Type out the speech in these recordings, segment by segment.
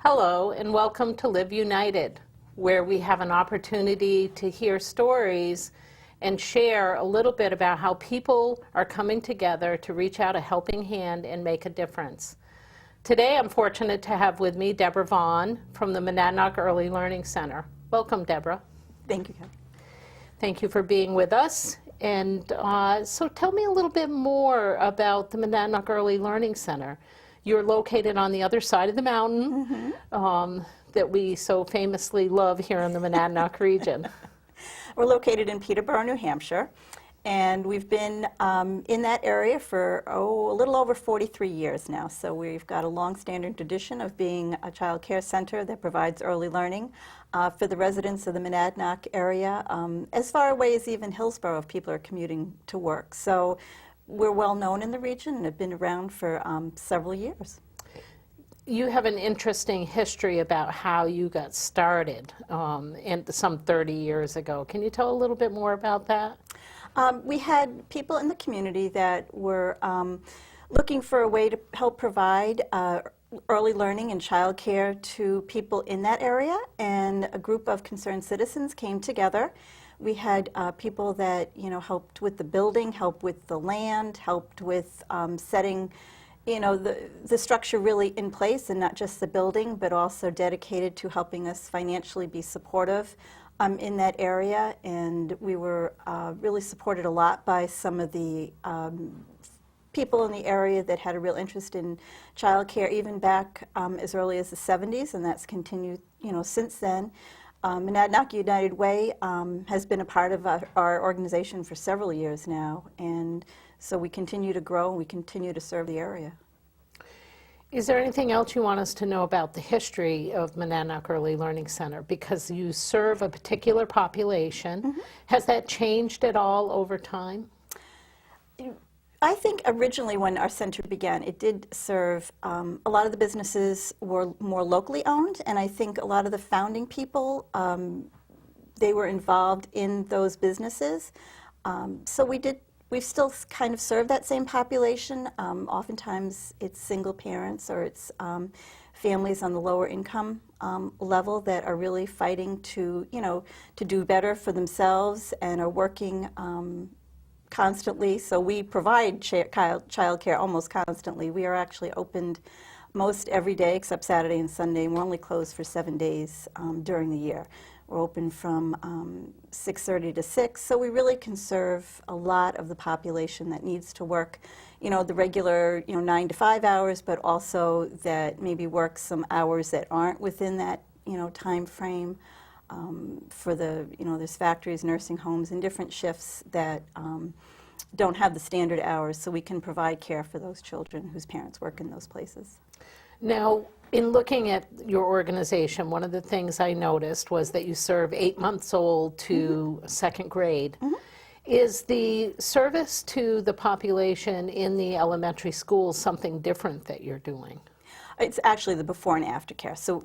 Hello, and welcome to Live United, where we have an opportunity to hear stories and share a little bit about how people are coming together to reach out a helping hand and make a difference. Today, I'm fortunate to have with me Deborah Vaughn from the Monadnock Early Learning Center. Welcome, Deborah. Thank you, Kathy. Thank you for being with us. And so tell me a little bit more about the Monadnock Early Learning Center. You're located on the other side of the mountain that we so famously love here in the Monadnock region. We're located in Peterborough, New Hampshire, and we've been in that area for, a little over 43 years now. So we've got a long-standing tradition of being a child care center that provides early learning for the residents of the Monadnock area, as far away as even Hillsborough if people are commuting to work. So we're well known in the region and have been around for several years. You have an interesting history about how you got started some 30 years ago. Can you tell a little bit more about that? We had people in the community that were looking for a way to help provide early learning and child care to people in that area, and a group of concerned citizens came together. We had people that helped with the building, helped with the land, helped with setting the structure really in place, and not just the building, but also dedicated to helping us financially be supportive in that area. And we were really supported a lot by some of the people in the area that had a real interest in child care, even back as early as the 70s, and that's continued since then. Monadnock United Way has been a part of our organization for several years now, and so we continue to grow and we continue to serve the area. Is there anything else you want us to know about the history of Monadnock Early Learning Center? Because you serve a particular population. Has that changed at all over time? I think originally when our center began, it did serve, a lot of the businesses were more locally owned, and I think a lot of the founding people, they were involved in those businesses. So we've still kind of served that same population. Oftentimes it's single parents or it's families on the lower income level that are really fighting to do better for themselves and are working constantly. So we provide child care almost constantly. We are actually opened most every day except Saturday and Sunday, and we're only closed for 7 days during the year. We're open from 6:30 to 6, so we really can serve a lot of the population that needs to work, the regular 9 to 5 hours, but also that maybe work some hours that aren't within that time frame. For there's factories, nursing homes, and different shifts that don't have the standard hours, so we can provide care for those children whose parents work in those places. Now, in looking at your organization, one of the things I noticed was that you serve 8 months old to second grade. Is the service to the population in the elementary schools something different that you're doing? It's actually the before and after care. So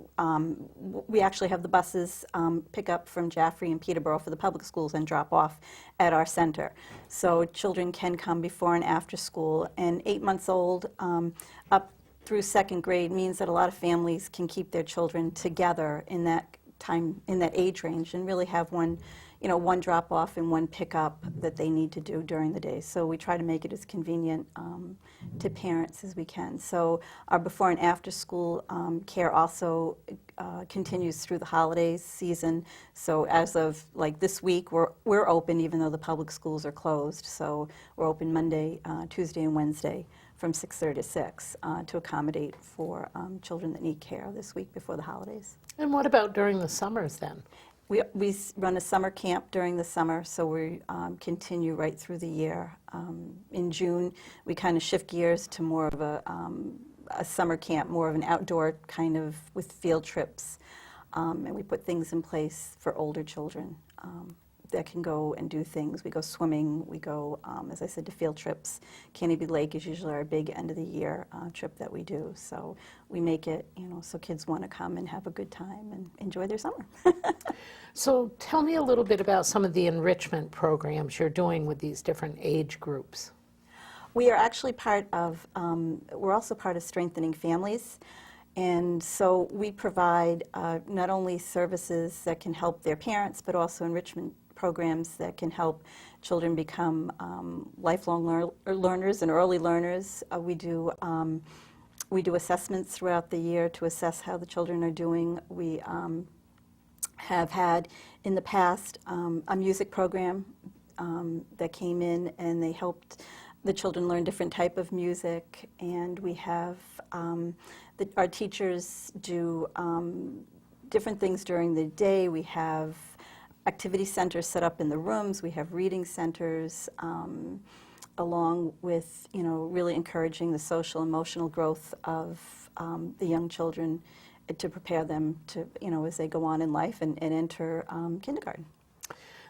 we actually have the buses pick up from Jaffrey and Peterborough for the public schools and drop off at our center. So children can come before and after school. And 8 months old up through second grade means that a lot of families can keep their children together in that time, in that age range, and really have one drop off and one pick up that they need to do during the day. So we try to make it as convenient to parents as we can. So our before and after school care also continues through the holidays season. So as of like this week, we're open even though the public schools are closed. So we're open Monday, Tuesday, and Wednesday from 6:30 to 6 to accommodate for children that need care this week before the holidays. And what about during the summers then? We run a summer camp during the summer, so we continue right through the year. In June, we kind of shift gears to more of a summer camp, more of an outdoor kind of with field trips, and we put things in place for older children that can go and do things. We go swimming, we go, as I said, to field trips. Canopy Lake is usually our big end of the year trip that we do. So we make it, so kids want to come and have a good time and enjoy their summer. So tell me a little bit about some of the enrichment programs you're doing with these different age groups. We are actually part of, we're also part of Strengthening Families. And so we provide not only services that can help their parents, but also enrichment programs that can help children become lifelong learners and early learners. We do assessments throughout the year to assess how the children are doing. We have had in the past a music program that came in, and they helped the children learn different type of music. And we have our teachers do different things during the day. We have activity centers set up in the rooms. We have reading centers, along with, really encouraging the social emotional growth of the young children to prepare them to, as they go on in life and enter kindergarten.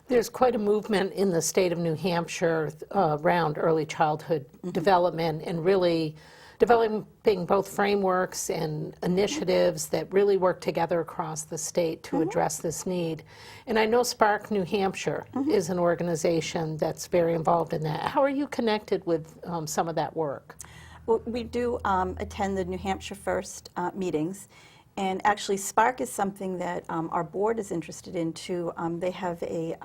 There's quite a movement in the state of New Hampshire around early childhood development, and really developing both frameworks and initiatives that really work together across the state to address this need. And I know Spark New Hampshire is an organization that's very involved in that. How are you connected with some of that work? Well, we do attend the New Hampshire First meetings. And actually, Spark is something that our board is interested in too. They have a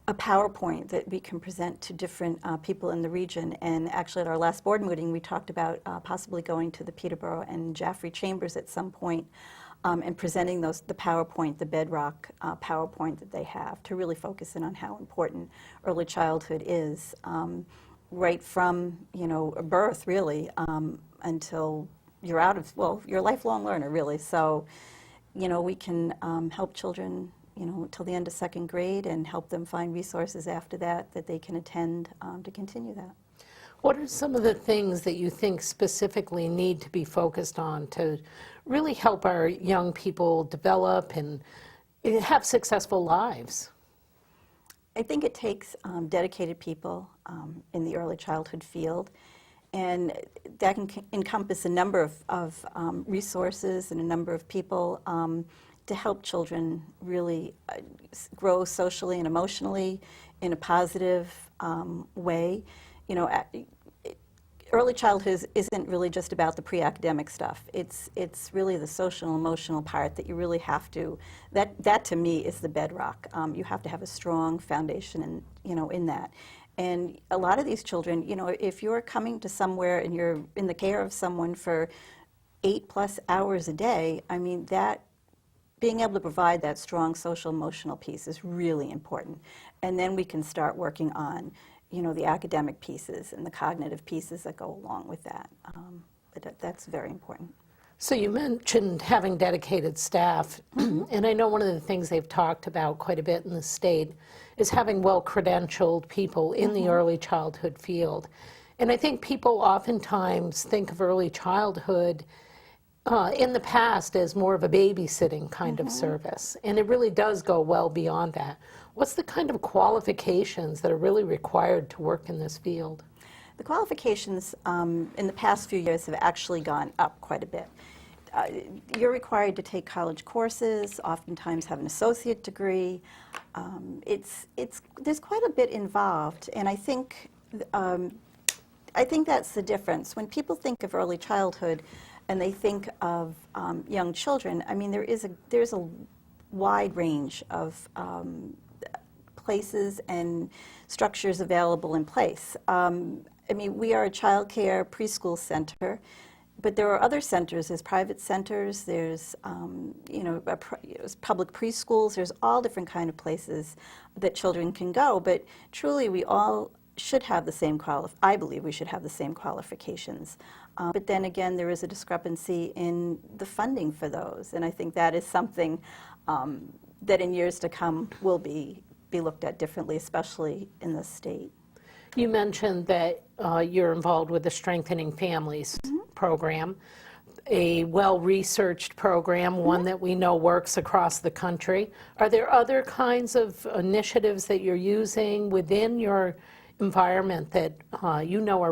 PowerPoint that we can present to different people in the region. And actually, at our last board meeting, we talked about possibly going to the Peterborough and Jaffrey chambers at some point and presenting the PowerPoint, the bedrock PowerPoint that they have, to really focus in on how important early childhood is, right from birth, really, until you're out of, you're a lifelong learner, really. So, we can help children, till the end of second grade, and help them find resources after that they can attend to continue that. What are some of the things that you think specifically need to be focused on to really help our young people develop and have successful lives? I think it takes dedicated people in the early childhood field. And that can encompass a number of resources and a number of people to help children really grow socially and emotionally in a positive way. Early childhood isn't really just about the pre-academic stuff. It's really the social and emotional part that you really have to. That to me is the bedrock. You have to have a strong foundation in that. And a lot of these children, if you're coming to somewhere and you're in the care of someone for 8+ hours a day, I mean, that being able to provide that strong social emotional piece is really important. And then we can start working on, the academic pieces and the cognitive pieces that go along with that. But that's very important. So you mentioned having dedicated staff, and I know one of the things they've talked about quite a bit in the state is having well-credentialed people in the early childhood field. And I think people oftentimes think of early childhood in the past as more of a babysitting kind of service, and it really does go well beyond that. What's the kind of qualifications that are really required to work in this field? The qualifications in the past few years have actually gone up quite a bit. You're required to take college courses, oftentimes have an associate degree. There's quite a bit involved, and I think that's the difference. When people think of early childhood and they think of young children, I mean, there's a wide range of places and structures available in place. I mean, we are a child care preschool center, but there are other centers. There's private centers, there's public preschools, there's all different kind of places that children can go, but truly we all should have the same I believe we should have the same qualifications. But then again, there is a discrepancy in the funding for those, and I think that is something that in years to come will be looked at differently, especially in the state. You mentioned that you're involved with the Strengthening Families program, a well-researched program, one that we know works across the country. Are there other kinds of initiatives that you're using within your environment that are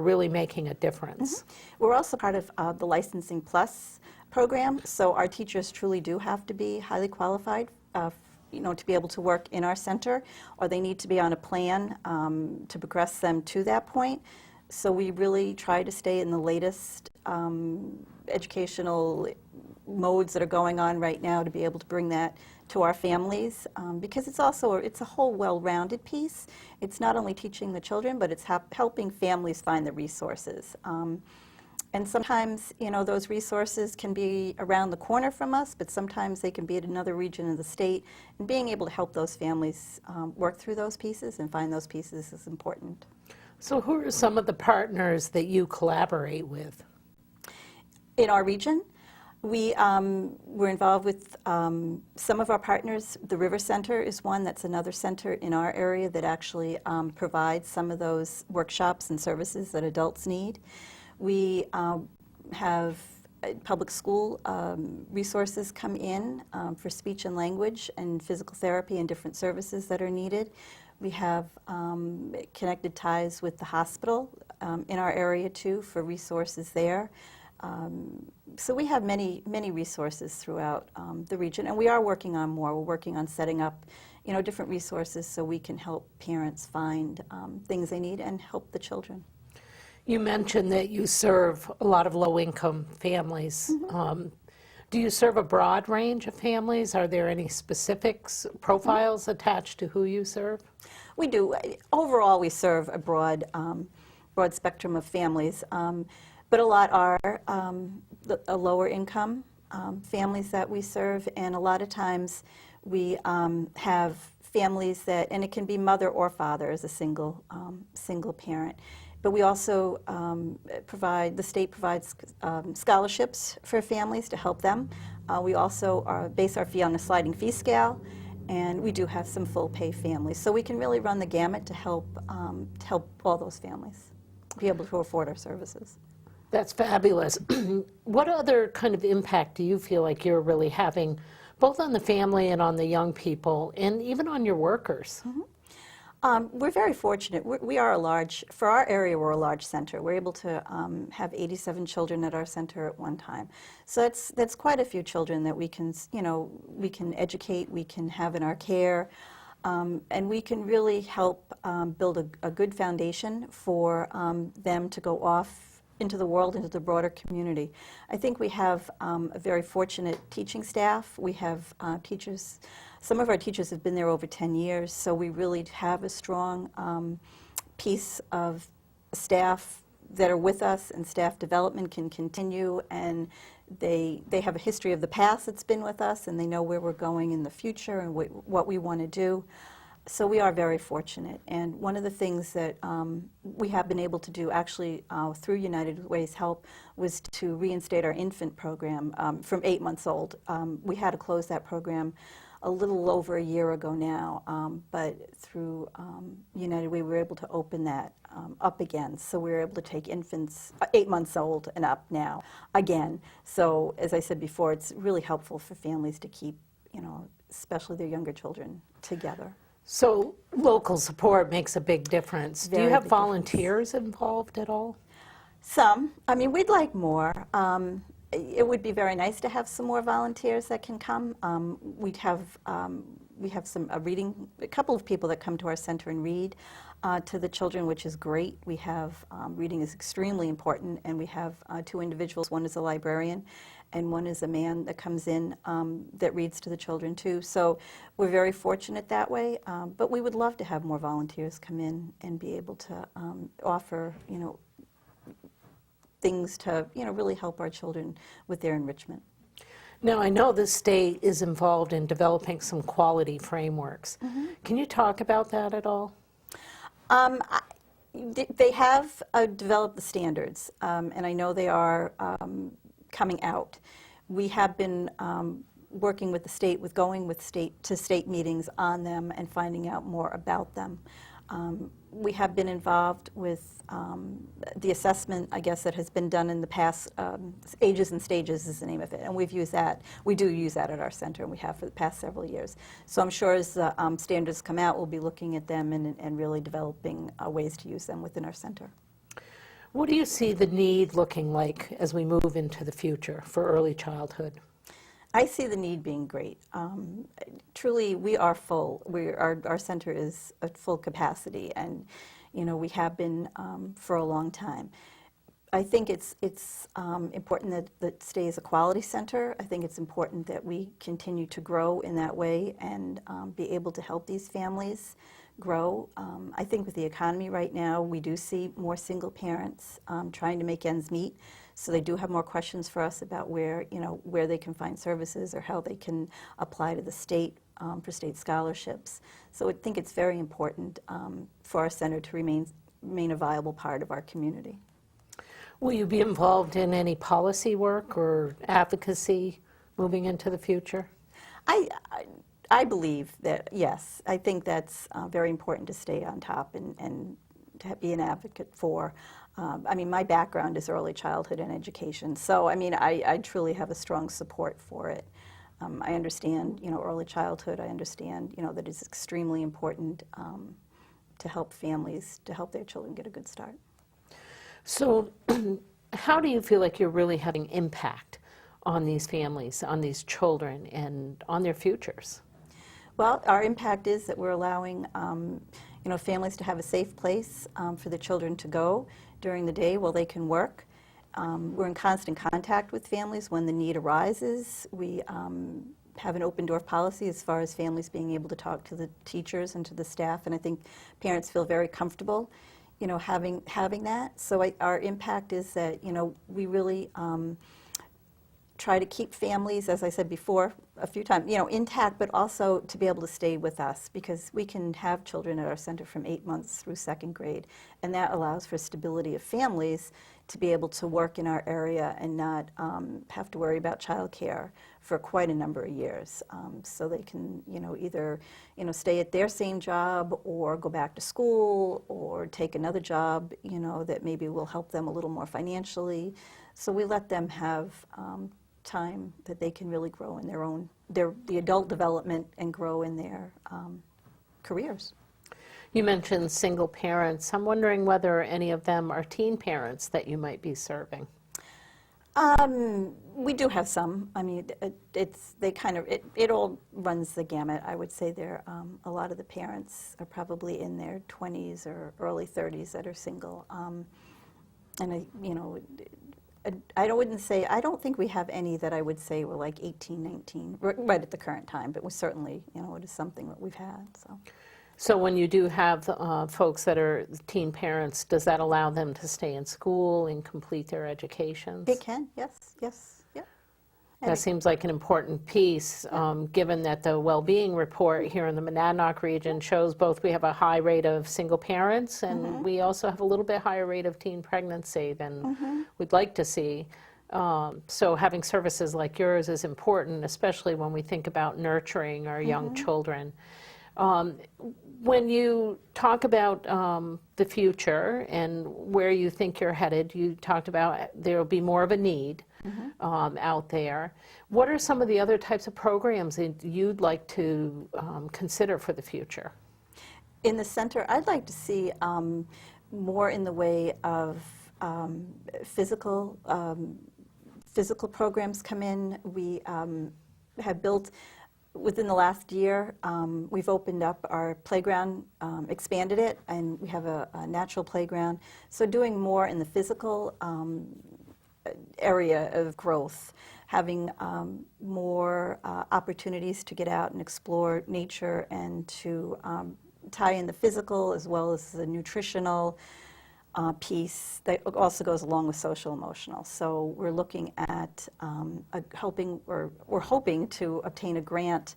really making a difference? We're also part of the Licensing Plus program, so our teachers truly do have to be highly qualified to be able to work in our center, or they need to be on a plan to progress them to that point. So we really try to stay in the latest educational modes that are going on right now to be able to bring that to our families, because it's a whole well-rounded piece. It's not only teaching the children, but it's helping families find the resources. And sometimes, those resources can be around the corner from us, but sometimes they can be at another region of the state. And being able to help those families work through those pieces and find those pieces is important. So who are some of the partners that you collaborate with? In our region, we're involved with some of our partners. The River Center is one. That's another center in our area that actually provides some of those workshops and services that adults need. We have public school resources come in for speech and language and physical therapy and different services that are needed. We have connected ties with the hospital in our area too for resources there. So we have many resources throughout the region, and we are working on more. We're working on setting up, different resources so we can help parents find things they need and help the children. You mentioned that you serve a lot of low-income families. Do you serve a broad range of families? Are there any specifics, profiles attached to who you serve? We do. Overall, we serve a broad spectrum of families, but a lot are a lower income families that we serve, and a lot of times we have families that, and it can be mother or father as a single parent. But we also the state provides scholarships for families to help them. We also base our fee on a sliding fee scale, and we do have some full pay families. So we can really run the gamut to help all those families be able to afford our services. That's fabulous. What other kind of impact do you feel like you're really having, both on the family and on the young people, and even on your workers? We're very fortunate. We are for our area, we're a large center. We're able to have 87 children at our center at one time. So that's quite a few children that we can educate, we can have in our care, and we can really help build a good foundation for them to go off into the world, into the broader community. I think we have a very fortunate teaching staff. We have teachers. Some of our teachers have been there over 10 years, so we really have a strong piece of staff that are with us, and staff development can continue, and they have a history of the past that's been with us, and they know where we're going in the future and what we want to do. So we are very fortunate, and one of the things that we have been able to do actually through United Way's help was to reinstate our infant program from 8 months old. We had to close that program a little over a year ago now, but through United Way we were able to open that up again. So we were able to take infants 8 months old and up now again. So as I said before, it's really helpful for families to keep, especially their younger children, together. So local support makes a big difference. Do you have volunteers involved at all? Some. I mean, we'd like more. It would be very nice to have some more volunteers that can come. We have a couple of people that come to our center and read to the children, which is great. We have reading is extremely important, and we have 2 individuals. One is a librarian, and one is a man that comes in that reads to the children too. So we're very fortunate that way. But we would love to have more volunteers come in and be able to offer, things to, really help our children with their enrichment. Now, I know the state is involved in developing some quality frameworks. Can you talk about that at all? They have developed the standards, and I know they are coming out. We have been working with the state, going with state meetings on them and finding out more about them. We have been involved with the assessment, I guess, that has been done in the past. Ages and Stages is the name of it, and we've used that. We do use that at our center, and we have for the past several years. So I'm sure as the standards come out, we'll be looking at them and really developing ways to use them within our center. What do you see the need looking like as we move into the future for early childhood? I see the need being great. Truly, we are full. Our center is at full capacity, and We have been for a long time. I think it's important that it stays a quality center. I think it's important that we continue to grow in that way and be able to help these families grow. I think with the economy right now, we do see more single parents trying to make ends meet. So they do have more questions for us about where they can find services or how they can apply to the state for state scholarships. So I think it's very important for our center to remain a viable part of our community. Will you be involved in any policy work or advocacy moving into the future? I believe that, yes. I think that's very important to stay on top and to be an advocate for. My background is early childhood and education, so I truly have a strong support for it. I understand, early childhood. I understand, that it's extremely important to help families, to help their children get a good start. So how do you feel like you're really having impact on these families, on these children, and on their futures? Well, our impact is that we're allowing families to have a safe place for the children to go during the day while they can work. We're in constant contact with families when the need arises. We have an open door policy as far as families being able to talk to the teachers and to the staff, and I think parents feel very comfortable having that. So our impact is that, we really try to keep families, as I said before a few times, intact, but also to be able to stay with us, because we can have children at our center from 8 months through 2nd grade, and that allows for stability of families to be able to work in our area and not have to worry about childcare for quite a number of years. So they can, either, stay at their same job or go back to school or take another job, that maybe will help them a little more financially. So we let them have time that they can really grow in the adult development and grow in their careers. You mentioned single parents. I'm wondering whether any of them are teen parents that you might be serving. We do have some. It all runs the gamut. I would say a lot of the parents are probably in their 20s or early 30s that are single. I don't think we have any that I would say were like 18, 19, right at the current time, but we certainly, it is something that we've had. So when you do have folks that are teen parents, does that allow them to stay in school and complete their educations? It can, yes, yeah. That seems like an important piece, given that the well-being report here in the Monadnock region shows both we have a high rate of single parents and we also have a little bit higher rate of teen pregnancy than we'd like to see. So having services like yours is important, especially when we think about nurturing our young children. When you talk about the future and where you think you're headed, you talked about there will be more of a need out there. What are some of the other types of programs that you'd like to consider for the future? In the center, I'd like to see more in the way of physical programs come in. We have built, within the last year, we've opened up our playground, expanded it, and we have a natural playground. So doing more in the physical area of growth, having more opportunities to get out and explore nature and to tie in the physical as well as the nutritional piece that also goes along with social emotional. So we're looking at we're hoping to obtain a grant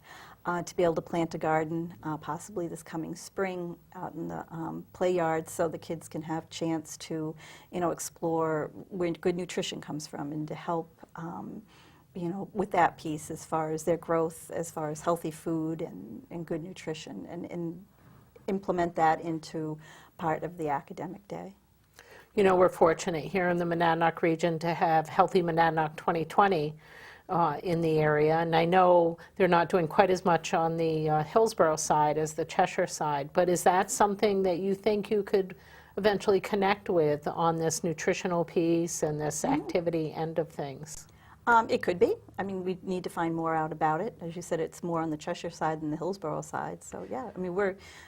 to be able to plant a garden possibly this coming spring out in the play yard, so the kids can have chance to explore where good nutrition comes from and to help with that piece as far as their growth, as far as healthy food and good nutrition, and implement that into part of the academic day. We're fortunate here in the Monadnock region to have Healthy Monadnock 2020 in the area, and I know they're not doing quite as much on the Hillsborough side as the Cheshire side, but is that something that you think you could eventually connect with on this nutritional piece and this activity end of things? It could be. I mean, we need to find more out about it. As you said, it's more on the Cheshire side than the Hillsborough side. So yeah, I mean,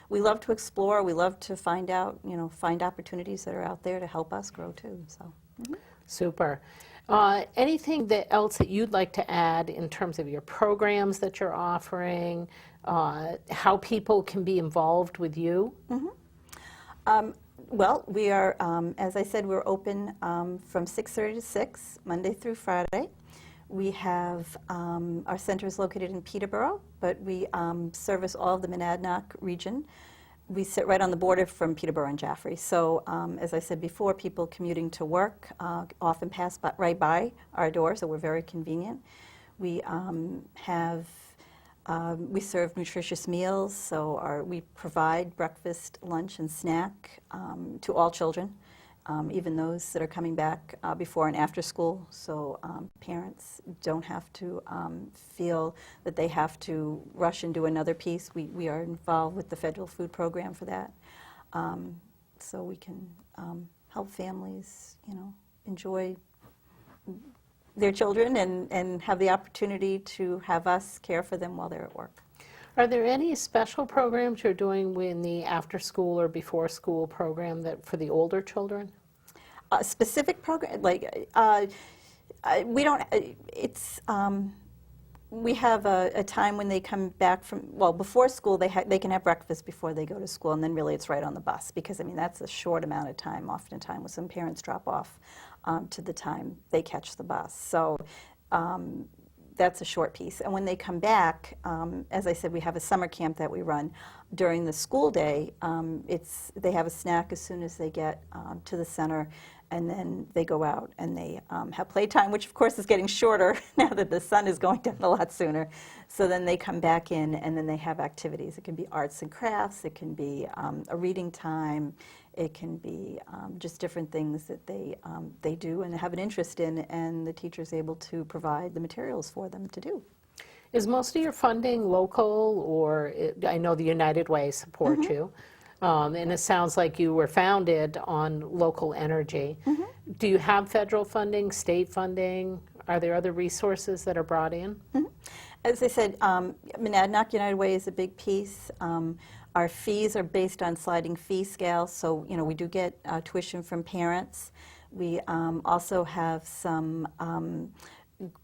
we love to explore. We love to find out, find opportunities that are out there to help us grow too. So. Super. Anything else that you'd like to add in terms of your programs that you're offering, how people can be involved with you? Well, we are, as I said, we're open from 6:30 to 6, Monday through Friday. We have, our center is located in Peterborough, but we service all of the Monadnock region. We sit right on the border from Peterborough and Jaffrey. So, as I said before, people commuting to work often pass right by our door, so we're very convenient. We we serve nutritious meals, so we provide breakfast, lunch, and snack to all children, even those that are coming back before and after school, so parents don't have to feel that they have to rush and do another piece. We are involved with the federal food program for that, so we can help families, enjoy their children and have the opportunity to have us care for them while they're at work. Are there any special programs you're doing in the after-school or before-school program for the older children? A specific program, we don't, we have a time when they come back from, well, before school, they can have breakfast before they go to school, and then really it's right on the bus, because, I mean, that's a short amount of time, oftentimes, when some parents drop off to the time they catch the bus. So that's a short piece. And when they come back, as I said, we have a summer camp that we run. During the school day, they have a snack as soon as they get to the center, and then they go out and they have playtime, which of course is getting shorter now that the sun is going down a lot sooner. So then they come back in and then they have activities. It can be arts and crafts, it can be a reading time, it can be just different things that they do and have an interest in, and the teacher's able to provide the materials for them to do. Is most of your funding local, or I know the United Way supports you, and it sounds like you were founded on local energy. Do you have federal funding, state funding? Are there other resources that are brought in? As I said, Monadnock United Way is a big piece. Our fees are based on sliding fee scale, so we do get tuition from parents. We also have some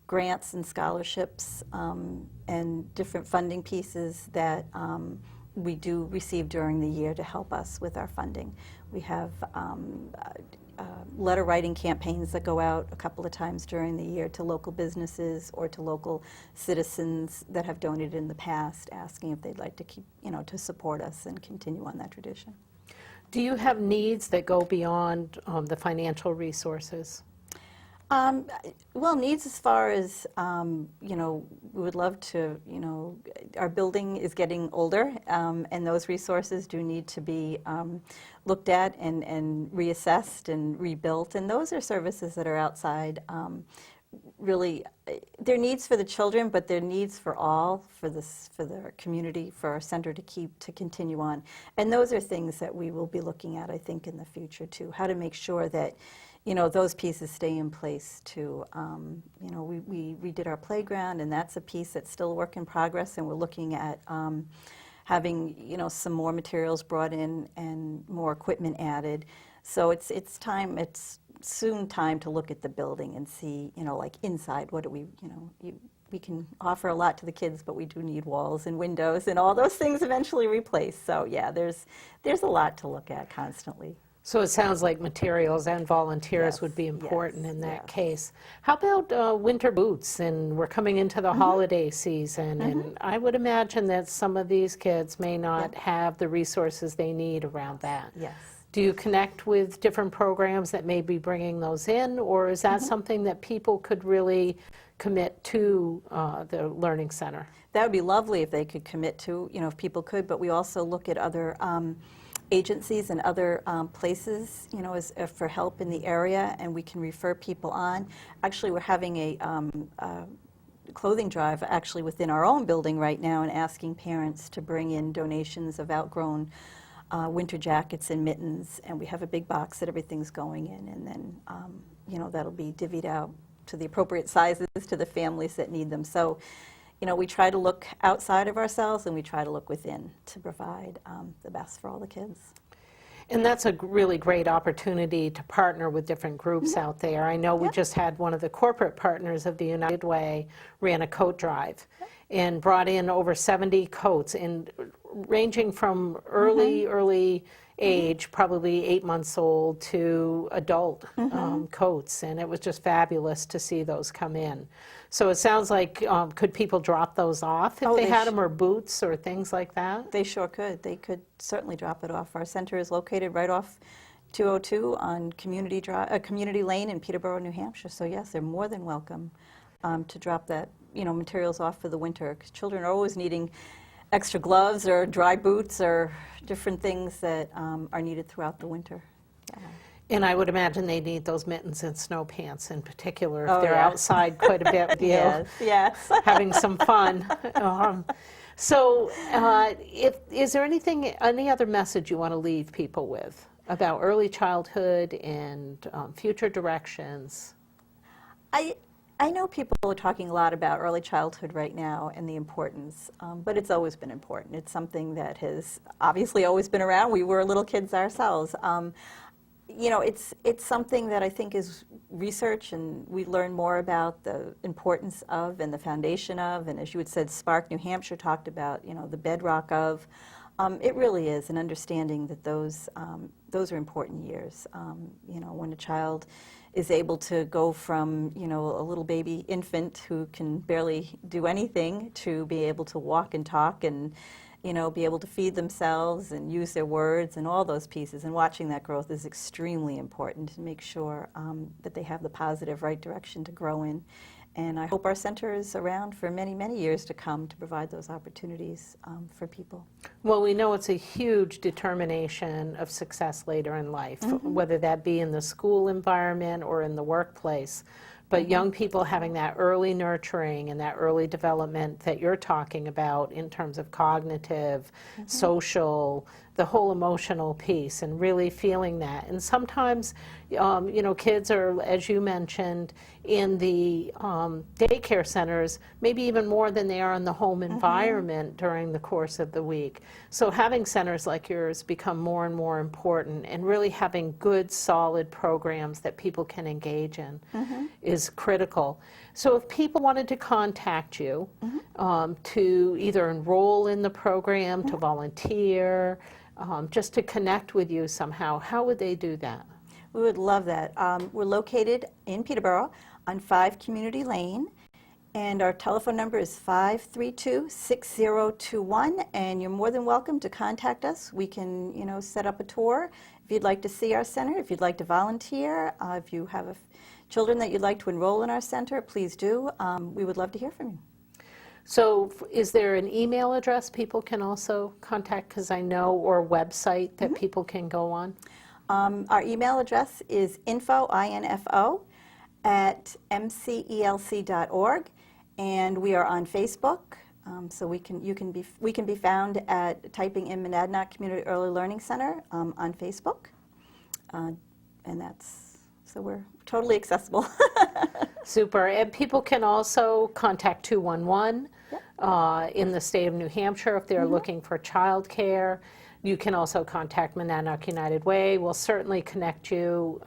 grants and scholarships and different funding pieces that we do receive during the year to help us with our funding. We have letter writing campaigns that go out a couple of times during the year to local businesses or to local citizens that have donated in the past, asking if they'd like to keep, to support us and continue on that tradition. Do you have needs that go beyond the financial resources? Well, needs as far as, we would love to, our building is getting older, and those resources do need to be looked at and reassessed and rebuilt, and those are services that are outside. Really, they're needs for the children, but they're needs for all, for the community, for our center to continue on. And those are things that we will be looking at, I think, in the future, too, how to make sure that those pieces stay in place too. We redid our playground, and that's a piece that's still a work in progress, and we're looking at having, some more materials brought in and more equipment added. So it's soon time to look at the building and see, like inside, what do we, we can offer a lot to the kids, but we do need walls and windows and all those things eventually replaced. So yeah, there's a lot to look at constantly. So it sounds like materials and volunteers Yes, would be important in that yes. case. How about winter boots? And we're coming into the holiday season, and I would imagine that some of these kids may not have the resources they need around that. Yes. Do you connect with different programs that may be bringing those in, or is that something that people could really commit to the Learning Center? That would be lovely if they could commit to, if people could, but we also look at other agencies and other places, for help in the area, and we can refer people on. Actually, we're having a clothing drive actually within our own building right now, and asking parents to bring in donations of outgrown winter jackets and mittens, and we have a big box that everything's going in, and then that'll be divvied out to the appropriate sizes to the families that need them. So, we try to look outside of ourselves and we try to look within to provide the best for all the kids. And that's a really great opportunity to partner with different groups out there. I know we just had one of the corporate partners of the United Way ran a coat drive and brought in over 70 coats, and ranging from early age, probably 8 months old, to adult coats, and it was just fabulous to see those come in. So it sounds like, could people drop those off if they had them, or boots or things like that? They sure could. They could certainly drop it off. Our center is located right off 202 on Community Lane in Peterborough, New Hampshire. So yes, they're more than welcome to drop that, materials off for the winter, because children are always needing extra gloves or dry boots or different things that are needed throughout the winter. Yeah. And I would imagine they need those mittens and snow pants in particular if they're outside quite a bit with you, yes. having some fun. So is there any other message you want to leave people with about early childhood and future directions? I know people are talking a lot about early childhood right now and the importance, but it's always been important. It's something that has obviously always been around. We were little kids ourselves. It's something that I think is research, and we learn more about the importance of and the foundation of, and as you had said, Spark New Hampshire talked about, the bedrock of. It really is an understanding that those are important years. When a child is able to go from, a little baby infant who can barely do anything to be able to walk and talk and, be able to feed themselves and use their words and all those pieces. And watching that growth is extremely important to make sure that they have the positive, right direction to grow in. And I hope our center is around for many, many years to come to provide those opportunities for people. Well, we know it's a huge determination of success later in life, whether that be in the school environment or in the workplace. But young people having that early nurturing and that early development that you're talking about in terms of cognitive, social, the whole emotional piece, and really feeling that. And sometimes, kids are, as you mentioned, in the daycare centers, maybe even more than they are in the home environment during the course of the week. So having centers like yours become more and more important, and really having good, solid programs that people can engage in is critical. So if people wanted to contact you to either enroll in the program, to volunteer, just to connect with you somehow, how would they do that? We would love that. We're located in Peterborough on 5 Community Lane, and our telephone number is 532-6021, and you're more than welcome to contact us. We can, set up a tour if you'd like to see our center, if you'd like to volunteer, if you have children that you'd like to enroll in our center, please do. We would love to hear from you. So is there an email address people can also contact, because I know, or a website that people can go on? Our email address is info @mcelc.org, and we are on Facebook. So we can be found at typing in Monadnock Community Early Learning Center on Facebook, and so we're totally accessible. Super. And people can also contact 211 in the state of New Hampshire if they're looking for childcare. You can also contact Monadnock United Way. We'll certainly connect you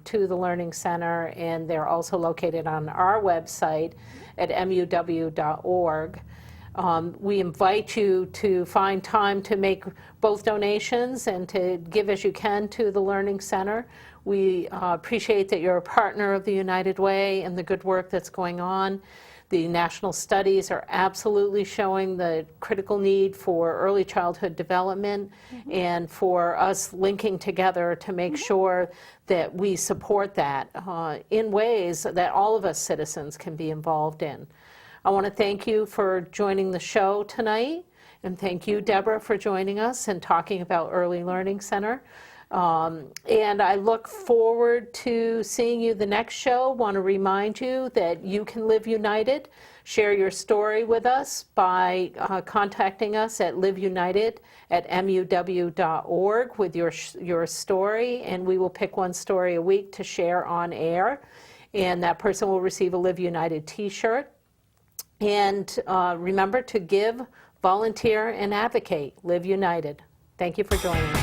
to the Learning Center, and they're also located on our website at muw.org. We invite you to find time to make both donations and to give as you can to the Learning Center. We appreciate that you're a partner of the United Way and the good work that's going on. The national studies are absolutely showing the critical need for early childhood development and for us linking together to make sure that we support that in ways that all of us citizens can be involved in. I want to thank you for joining the show tonight, and thank you, Deborah, for joining us and talking about Early Learning Center. And I look forward to seeing you the next show. Want to remind you that you can live united. Share your story with us by contacting us at liveunited@muw.org with your story, and we will pick one story a week to share on air. and that person will receive a Live United t-shirt. And remember to give, volunteer, and advocate. Live United. Thank you for joining us.